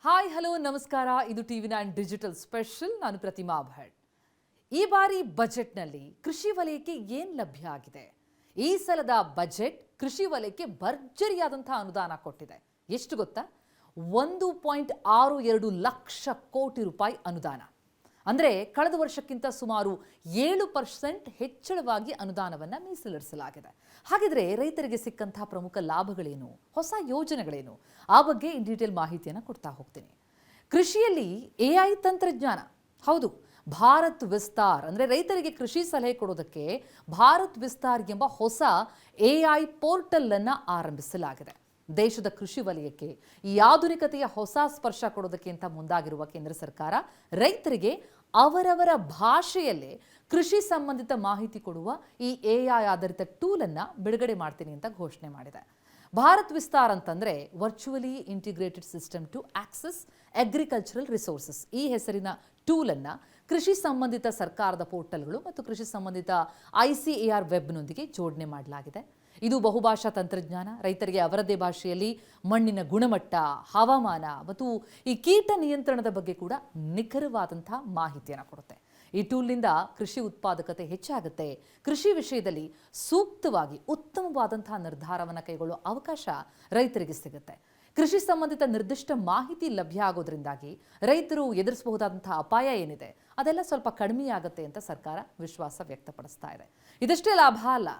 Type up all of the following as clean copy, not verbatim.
Hi hello ನಮಸ್ಕಾರ. ಇದು TV9 digital special. ನಾನು ಪ್ರತಿಮಾ ಭಟ್. ಈ ಬಾರಿ ಬಜೆಟ್ನಲ್ಲಿ ಕೃಷಿ ವಲಯಕ್ಕೆ ಏನು ಲಭ್ಯ ಆಗಿದೆ? ಈ ಸಲದ ಬಜೆಟ್ ಕೃಷಿ ವಲಯಕ್ಕೆ ಭರ್ಜರಿಯಾದಂತಹ ಅನುದಾನ ಕೊಟ್ಟಿದೆ. ಎಷ್ಟು ಗೊತ್ತಾ? 1.62 ಲಕ್ಷ ಕೋಟಿ ರೂಪಾಯಿ ಅನುದಾನ. ಅಂದರೆ ಕಳೆದ ವರ್ಷಕ್ಕಿಂತ ಸುಮಾರು 7% ಹೆಚ್ಚಳವಾಗಿ ಅನುದಾನವನ್ನು ಮೀಸಲಿರಿಸಲಾಗಿದೆ. ಹಾಗಿದ್ರೆ ರೈತರಿಗೆ ಸಿಕ್ಕಂತಹ ಪ್ರಮುಖ ಲಾಭಗಳೇನು, ಹೊಸ ಯೋಜನೆಗಳೇನು, ಆ ಬಗ್ಗೆ ಇನ್ ಡೀಟೇಲ್ ಮಾಹಿತಿಯನ್ನು ಕೊಡ್ತಾ ಹೋಗ್ತೀನಿ. ಕೃಷಿಯಲ್ಲಿ AI ತಂತ್ರಜ್ಞಾನ, ಹೌದು, ಭಾರತ್ ವಿಸ್ತಾರ್ ಅಂದರೆ ರೈತರಿಗೆ ಕೃಷಿ ಸಲಹೆ ಕೊಡೋದಕ್ಕೆ ಭಾರತ್ ವಿಸ್ತಾರ್ ಎಂಬ ಹೊಸ AI ಪೋರ್ಟಲ್ ಅನ್ನು ಆರಂಭಿಸಲಾಗಿದೆ. ದೇಶದ ಕೃಷಿ ವಲಯಕ್ಕೆ ಈ ಆಧುನಿಕತೆಯ ಹೊಸ ಸ್ಪರ್ಶ ಕೊಡೋದಕ್ಕೆ ಅಂತ ಮುಂದಾಗಿರುವ ಕೇಂದ್ರ ಸರ್ಕಾರ ರೈತರಿಗೆ ಅವರವರ ಭಾಷೆಯಲ್ಲೇ ಕೃಷಿ ಸಂಬಂಧಿತ ಮಾಹಿತಿ ಕೊಡುವ ಈ AI ಆಧಾರಿತ ಟೂಲ್ ಅನ್ನು ಬಿಡುಗಡೆ ಮಾಡ್ತೀನಿ ಅಂತ ಘೋಷಣೆ ಮಾಡಿದೆ. ಭಾರತ್ ವಿಸ್ತಾರ್ ಅಂತಂದ್ರೆ virtually integrated system to access agricultural resources. ಈ ಹೆಸರಿನ ಟೂಲ್ ಅನ್ನು ಕೃಷಿ ಸಂಬಂಧಿತ ಸರ್ಕಾರದ ಪೋರ್ಟಲ್ಗಳು ಮತ್ತು ಕೃಷಿ ಸಂಬಂಧಿತ ICAR ವೆಬ್ನೊಂದಿಗೆ ಜೋಡಣೆ ಮಾಡಲಾಗಿದೆ. ಇದು ಬಹುಭಾಷಾ ತಂತ್ರಜ್ಞಾನ ರೈತರಿಗೆ ಅವರದೇ ಭಾಷೆಯಲ್ಲಿ ಮಣ್ಣಿನ ಗುಣಮಟ್ಟ, ಹವಾಮಾನ ಮತ್ತು ಈ ಕೀಟ ನಿಯಂತ್ರಣದ ಬಗ್ಗೆ ಕೂಡ ನಿಖರವಾದಂತಹ ಮಾಹಿತಿಯನ್ನು ಕೊಡುತ್ತೆ. ಈ ಟೂಲ್ನಿಂದ ಕೃಷಿ ಉತ್ಪಾದಕತೆ ಹೆಚ್ಚಾಗುತ್ತೆ. ಕೃಷಿ ವಿಷಯದಲ್ಲಿ ಸೂಕ್ತವಾಗಿ ಉತ್ತಮವಾದಂತಹ ನಿರ್ಧಾರವನ್ನು ಕೈಗೊಳ್ಳುವ ಅವಕಾಶ ರೈತರಿಗೆ ಸಿಗುತ್ತೆ. ಕೃಷಿ ಸಂಬಂಧಿತ ನಿರ್ದಿಷ್ಟ ಮಾಹಿತಿ ಲಭ್ಯ ಆಗೋದ್ರಿಂದಾಗಿ ರೈತರು ಎದುರಿಸಬಹುದಾದಂತಹ ಅಪಾಯ ಏನಿದೆ ಅದೆಲ್ಲ ಸ್ವಲ್ಪ ಕಡಿಮೆಯಾಗುತ್ತೆ ಅಂತ ಸರ್ಕಾರ ವಿಶ್ವಾಸ ವ್ಯಕ್ತಪಡಿಸ್ತಾ ಇದೆ. ಇದಷ್ಟೇ ಲಾಭ ಅಲ್ಲ,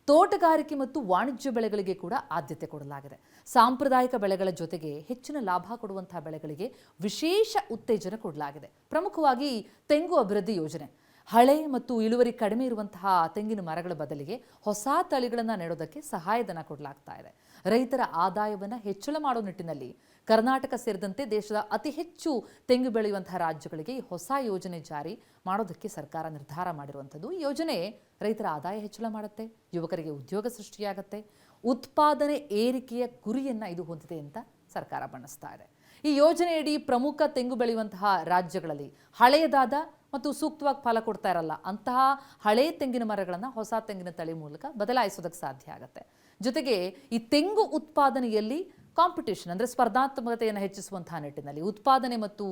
ತೋಟಗಾರಿಕೆ ಮತ್ತು ವಾಣಿಜ್ಯ ಬೆಳೆಗಳಿಗೆ ಕೂಡ ಆದ್ಯತೆ ಕೊಡಲಾಗಿದೆ. ಸಾಂಪ್ರದಾಯಿಕ ಬೆಳೆಗಳ ಜೊತೆಗೆ ಹೆಚ್ಚಿನ ಲಾಭ ಕೊಡುವಂತಹ ಬೆಳೆಗಳಿಗೆ ವಿಶೇಷ ಉತ್ತೇಜನ ಕೊಡಲಾಗಿದೆ. ಪ್ರಮುಖವಾಗಿ ತೆಂಗು ಅಭಿವೃದ್ಧಿ ಯೋಜನೆ. ಹಳೆ ಮತ್ತು ಇಳುವರಿ ಕಡಿಮೆ ಇರುವಂತಹ ತೆಂಗಿನ ಮರಗಳ ಬದಲಿಗೆ ಹೊಸ ತಳಿಗಳನ್ನು ನೆಡೋದಕ್ಕೆ ಸಹಾಯಧನ ಕೊಡಲಾಗ್ತಾ ಇದೆ. ರೈತರ ಆದಾಯವನ್ನು ಹೆಚ್ಚಳ ಮಾಡೋ ನಿಟ್ಟಿನಲ್ಲಿ ಕರ್ನಾಟಕ ಸೇರಿದಂತೆ ದೇಶದ ಅತಿ ಹೆಚ್ಚು ತೆಂಗು ಬೆಳೆಯುವಂತಹ ರಾಜ್ಯಗಳಿಗೆ ಈ ಹೊಸ ಯೋಜನೆ ಜಾರಿ ಮಾಡೋದಕ್ಕೆ ಸರ್ಕಾರ ನಿರ್ಧಾರ ಮಾಡಿರುವಂಥದ್ದು. ಈ ಯೋಜನೆ ರೈತರ ಆದಾಯ ಹೆಚ್ಚಳ ಮಾಡುತ್ತೆ, ಯುವಕರಿಗೆ ಉದ್ಯೋಗ ಸೃಷ್ಟಿಯಾಗುತ್ತೆ, ಉತ್ಪಾದನೆ ಏರಿಕೆಯ ಗುರಿಯನ್ನು ಇದು ಹೊಂದಿದೆ ಅಂತ ಸರ್ಕಾರ ಬಣ್ಣಿಸ್ತಾ ಇದೆ. ಈ ಯೋಜನೆಯಡಿ ಪ್ರಮುಖ ತೆಂಗು ಬೆಳೆಯುವಂತಹ ರಾಜ್ಯಗಳಲ್ಲಿ ಹಳೆಯದಾದ ಮತ್ತು ಸೂಕ್ತವಾಗಿ ಫಲ ಕೊಡ್ತಾ ಇರಲ್ಲ ಅಂತಹ ಹಳೆ ತೆಂಗಿನ ಮರಗಳನ್ನು ಹೊಸ ತೆಂಗಿನ ತಳಿ ಮೂಲಕ ಬದಲಾಯಿಸೋದಕ್ಕೆ ಸಾಧ್ಯ ಆಗುತ್ತೆ. ಜೊತೆಗೆ ಈ ತೆಂಗು ಉತ್ಪಾದನೆಯಲ್ಲಿ ಕಾಂಪಿಟೇಷನ್ ಅಂದರೆ ಸ್ಪರ್ಧಾತ್ಮಕತೆಯನ್ನು ಹೆಚ್ಚಿಸುವಂತಹ ನಿಟ್ಟಿನಲ್ಲಿ, ಉತ್ಪಾದನೆ ಮತ್ತು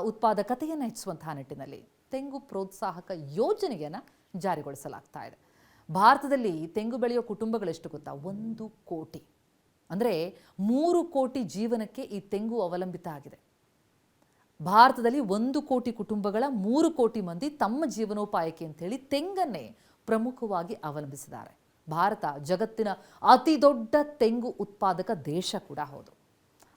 ಉತ್ಪಾದಕತೆಯನ್ನು ಹೆಚ್ಚಿಸುವಂತಹ ನಿಟ್ಟಿನಲ್ಲಿ ತೆಂಗು ಪ್ರೋತ್ಸಾಹಕ ಯೋಜನೆಯನ್ನು ಜಾರಿಗೊಳಿಸಲಾಗ್ತಾ ಇದೆ. ಭಾರತದಲ್ಲಿ ತೆಂಗು ಬೆಳೆಯೋ ಕುಟುಂಬಗಳೆಷ್ಟು ಗೊತ್ತಾ? 1 ಕೋಟಿ. ಅಂದರೆ 3 ಕೋಟಿ ಜೀವನಕ್ಕೆ ಈ ತೆಂಗು ಅವಲಂಬಿತ ಆಗಿದೆ. ಭಾರತದಲ್ಲಿ 1 ಕೋಟಿ ಕುಟುಂಬಗಳ 3 ಕೋಟಿ ಮಂದಿ ತಮ್ಮ ಜೀವನೋಪಾಯಕ್ಕೆ ಅಂತೇಳಿ ತೆಂಗನ್ನೇ ಪ್ರಮುಖವಾಗಿ ಅವಲಂಬಿಸಿದ್ದಾರೆ. ಭಾರತ ಜಗತ್ತಿನ ಅತಿ ದೊಡ್ಡ ತೆಂಗು ಉತ್ಪಾದಕ ದೇಶ ಕೂಡ ಹೌದು.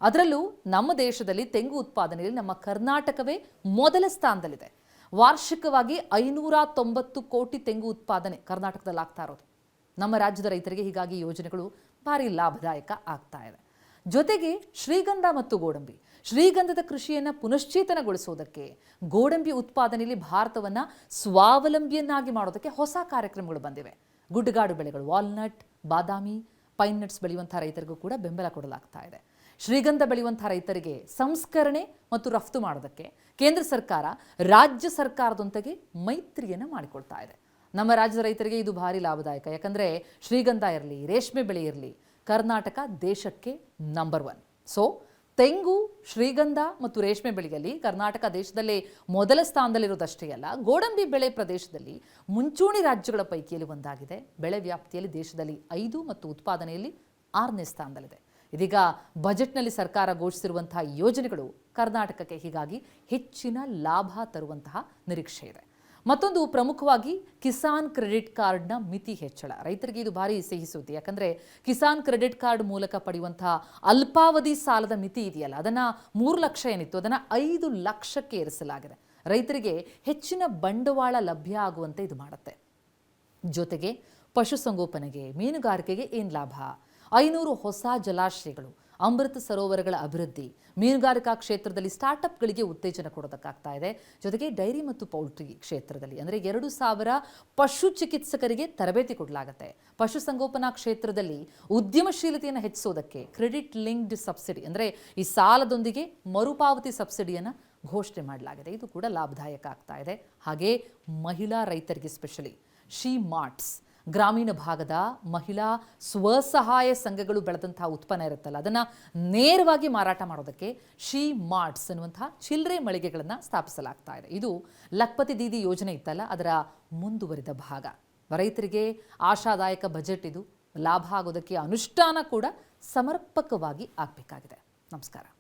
ಅದರಲ್ಲೂ ನಮ್ಮ ದೇಶದಲ್ಲಿ ತೆಂಗು ಉತ್ಪಾದನೆಯಲ್ಲಿ ನಮ್ಮ ಕರ್ನಾಟಕವೇ ಮೊದಲ ಸ್ಥಾನದಲ್ಲಿದೆ. ವಾರ್ಷಿಕವಾಗಿ 590 ಕೋಟಿ ತೆಂಗು ಉತ್ಪಾದನೆ ಕರ್ನಾಟಕದಲ್ಲಿ ಆಗ್ತಾ ಇರೋದು. ನಮ್ಮ ರಾಜ್ಯದ ರೈತರಿಗೆ ಹೀಗಾಗಿ ಯೋಜನೆಗಳು ಭಾರಿ ಲಾಭದಾಯಕ ಆಗ್ತಾ ಇದೆ. ಜೊತೆಗೆ ಶ್ರೀಗಂಧ ಮತ್ತು ಗೋಡಂಬಿ, ಶ್ರೀಗಂಧದ ಕೃಷಿಯನ್ನು ಪುನಶ್ಚೇತನಗೊಳಿಸೋದಕ್ಕೆ, ಗೋಡಂಬಿ ಉತ್ಪಾದನೆಯಲ್ಲಿ ಭಾರತವನ್ನು ಸ್ವಾವಲಂಬಿಯನ್ನಾಗಿ ಮಾಡೋದಕ್ಕೆ ಹೊಸ ಕಾರ್ಯಕ್ರಮಗಳು ಬಂದಿವೆ. ಗುಡ್ಡಗಾಡು ಬೆಳೆಗಳು, ವಾಲ್ನಟ್, ಬಾದಾಮಿ, ಪೈನ್ ನಟ್ಸ್ ಬೆಳೆಯುವಂಥ ರೈತರಿಗೂ ಕೂಡ ಬೆಂಬಲ ಕೊಡಲಾಗ್ತಾ ಇದೆ. ಶ್ರೀಗಂಧ ಬೆಳೆಯುವಂಥ ರೈತರಿಗೆ ಸಂಸ್ಕರಣೆ ಮತ್ತು ರಫ್ತು ಮಾಡೋದಕ್ಕೆ ಕೇಂದ್ರ ಸರ್ಕಾರ ರಾಜ್ಯ ಸರ್ಕಾರದೊಂದಿಗೆ ಮೈತ್ರಿಯನ್ನು ಮಾಡಿಕೊಳ್ತಾ ಇದೆ. ನಮ್ಮ ರಾಜ್ಯದ ರೈತರಿಗೆ ಇದು ಭಾರಿ ಲಾಭದಾಯಕ. ಯಾಕಂದರೆ ಶ್ರೀಗಂಧ ಇರಲಿ, ರೇಷ್ಮೆ ಬೆಳೆ ಇರಲಿ, ಕರ್ನಾಟಕ ದೇಶಕ್ಕೆ ನಂಬರ್ 1. ಸೊ ತೆಂಗು, ಶ್ರೀಗಂಧ ಮತ್ತು ರೇಷ್ಮೆ ಬೆಳೆಯಲ್ಲಿ ಕರ್ನಾಟಕ ದೇಶದಲ್ಲೇ ಮೊದಲ ಸ್ಥಾನದಲ್ಲಿರೋದಷ್ಟೇ ಅಲ್ಲ, ಗೋಡಂಬಿ ಬೆಳೆ ಪ್ರದೇಶದಲ್ಲಿ ಮುಂಚೂಣಿ ರಾಜ್ಯಗಳ ಪೈಕಿಯಲ್ಲಿ ಒಂದಾಗಿದೆ. ಬೆಳೆ ವ್ಯಾಪ್ತಿಯಲ್ಲಿ ದೇಶದಲ್ಲಿ 5 ಮತ್ತು ಉತ್ಪಾದನೆಯಲ್ಲಿ 6ನೇ ಸ್ಥಾನದಲ್ಲಿದೆ. ಇದೀಗ ಬಜೆಟ್ನಲ್ಲಿ ಸರ್ಕಾರ ಘೋಷಿಸಿರುವಂತಹ ಯೋಜನೆಗಳು ಕರ್ನಾಟಕಕ್ಕೆ ಹೀಗಾಗಿ ಹೆಚ್ಚಿನ ಲಾಭ ತರುವಂತಹ ನಿರೀಕ್ಷೆ ಇದೆ. ಮತ್ತೊಂದು ಪ್ರಮುಖವಾಗಿ ಕಿಸಾನ್ ಕ್ರೆಡಿಟ್ ಕಾರ್ಡ್ನ ಮಿತಿ ಹೆಚ್ಚಳ. ರೈತರಿಗೆ ಇದು ಭಾರಿ ಸಿಹಿ ಸುದ್ದಿ. ಯಾಕಂದರೆ ಕಿಸಾನ್ ಕ್ರೆಡಿಟ್ ಕಾರ್ಡ್ ಮೂಲಕ ಪಡೆಯುವಂತಹ ಅಲ್ಪಾವಧಿ ಸಾಲದ ಮಿತಿ ಇದೆಯಲ್ಲ, ಅದನ್ನು 3 ಲಕ್ಷ ಏನಿತ್ತು ಅದನ್ನು 5 ಲಕ್ಷಕ್ಕೆ ಏರಿಸಲಾಗಿದೆ. ರೈತರಿಗೆ ಹೆಚ್ಚಿನ ಬಂಡವಾಳ ಲಭ್ಯ ಆಗುವಂತೆ ಇದು ಮಾಡುತ್ತೆ. ಜೊತೆಗೆ ಪಶುಸಂಗೋಪನೆಗೆ, ಮೀನುಗಾರಿಕೆಗೆ ಏನು ಲಾಭ? 500 ಹೊಸ ಜಲಾಶಯಗಳು, ಅಮೃತ ಸರೋವರಗಳ ಅಭಿವೃದ್ಧಿ, ಮೀನುಗಾರಿಕಾ ಕ್ಷೇತ್ರದಲ್ಲಿ ಸ್ಟಾರ್ಟ್ಅಪ್ಗಳಿಗೆ ಉತ್ತೇಜನ ಕೊಡೋದಕ್ಕಾಗ್ತಾ ಇದೆ. ಜೊತೆಗೆ ಡೈರಿ ಮತ್ತು ಪೌಲ್ಟ್ರಿ ಕ್ಷೇತ್ರದಲ್ಲಿ ಅಂದರೆ 2,000 ಪಶು ಚಿಕಿತ್ಸಕರಿಗೆ ತರಬೇತಿ ಕೊಡಲಾಗುತ್ತೆ. ಪಶುಸಂಗೋಪನಾ ಕ್ಷೇತ್ರದಲ್ಲಿ ಉದ್ಯಮಶೀಲತೆಯನ್ನು ಹೆಚ್ಚಿಸೋದಕ್ಕೆ ಕ್ರೆಡಿಟ್ ಲಿಂಕ್ಡ್ ಸಬ್ಸಿಡಿ ಅಂದರೆ ಈ ಸಾಲದೊಂದಿಗೆ ಮರುಪಾವತಿ ಸಬ್ಸಿಡಿಯನ್ನು ಘೋಷಣೆ ಮಾಡಲಾಗಿದೆ. ಇದು ಕೂಡ ಲಾಭದಾಯಕ ಆಗ್ತಾ ಇದೆ. ಹಾಗೆ ಮಹಿಳಾ ರೈತರಿಗೆ ಸ್ಪೆಷಲಿ ಶಿ ಮಾರ್ಟ್ಸ್, ಗ್ರಾಮೀಣ ಭಾಗದ ಮಹಿಳಾ ಸ್ವಸಹಾಯ ಸಂಘಗಳು ಬೆಳೆದಂತಹ ಉತ್ಪನ್ನ ಇರುತ್ತಲ್ಲ ಅದನ್ನು ನೇರವಾಗಿ ಮಾರಾಟ ಮಾಡೋದಕ್ಕೆ ಶಿ ಮಾರ್ಟ್ಸ್ ಅನ್ನುವಂತಹ ಚಿಲ್ಲರೆ ಮಳಿಗೆಗಳನ್ನು ಸ್ಥಾಪಿಸಲಾಗ್ತಾ ಇದೆ. ಇದು ಲಖಪತಿ ದೀದಿ ಯೋಜನೆ ಇತ್ತಲ್ಲ ಅದರ ಮುಂದುವರಿದ ಭಾಗ. ರೈತರಿಗೆ ಆಶಾದಾಯಕ ಬಜೆಟ್ ಇದು. ಲಾಭ ಆಗೋದಕ್ಕೆ ಅನುಷ್ಠಾನ ಕೂಡ ಸಮರ್ಪಕವಾಗಿ ಆಗಬೇಕಾಗಿದೆ. ನಮಸ್ಕಾರ.